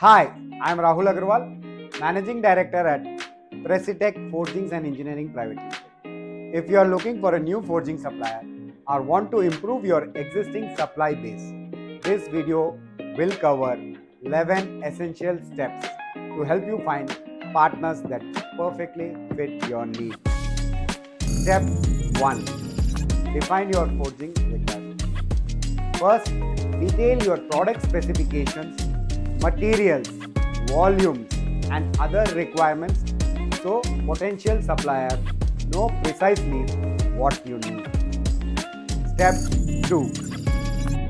Hi, I am Rahul Agrawal, Managing Director at Precitech Forgings and Engineering Private Limited. If you are looking for a new forging supplier or want to improve your existing supply base, this video will cover 11 essential steps to help you find partners that perfectly fit your needs. Step 1. Define your forging requirements. First, detail your product specifications, materials, volumes, and other requirements so potential suppliers know precisely what you need. Step 2.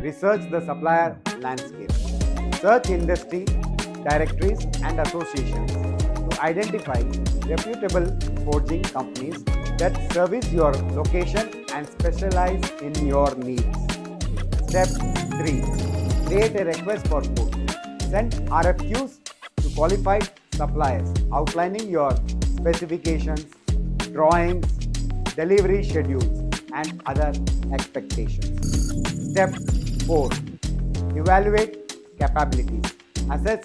Research the supplier landscape. Search industry directories and associations to identify reputable forging companies that service your location and specialize in your needs. Step 3. Create a request for quote. Send RFQs to qualified suppliers outlining your specifications, drawings, delivery schedules, and other expectations. Step 4. Evaluate capabilities. Assess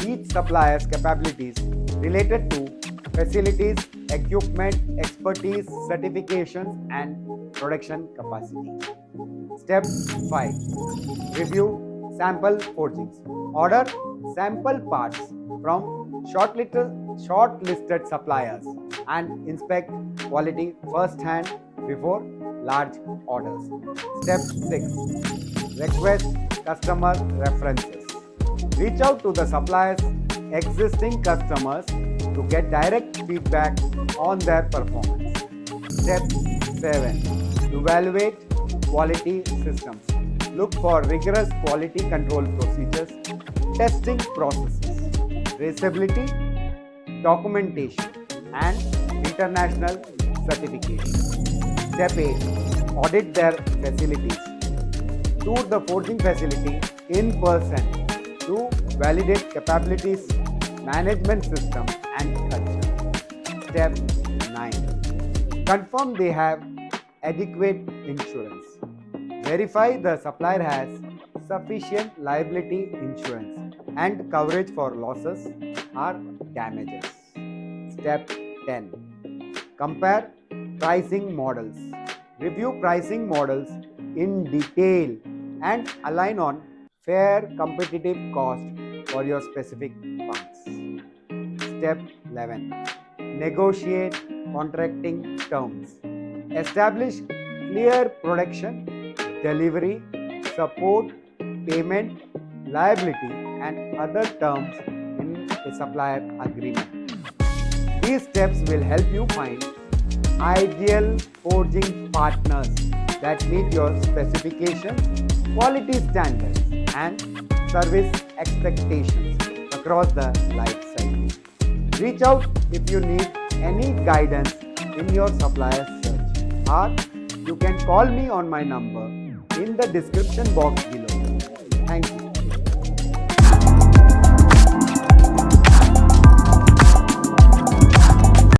each supplier's capabilities related to facilities, equipment, expertise, certifications, and production capacity. Step 5. Review sample forgings. Order sample parts from shortlisted suppliers and inspect quality firsthand before large orders. Step 6. Request customer references. Reach out to the supplier's existing customers to get direct feedback on their performance. Step 7. Evaluate quality systems. Look for rigorous quality control procedures, testing processes, traceability, documentation, and international certification. Step 8. Audit their facilities. Tour the forging facility in person to validate capabilities, management system, and culture. Step 9. Confirm they have adequate insurance. Verify the supplier has sufficient liability insurance and coverage for losses or damages. Step 10. Compare pricing models. Review pricing models in detail and align on fair competitive cost for your specific parts. Step 11. Negotiate contracting terms. Establish clear production, delivery, support, payment, liability, and other terms in a supplier agreement. These steps will help you find ideal forging partners that meet your specifications, quality standards, and service expectations across the life cycle. Reach out if you need any guidance in your supplier search, or you can call me on my number in the description box below. Thank you.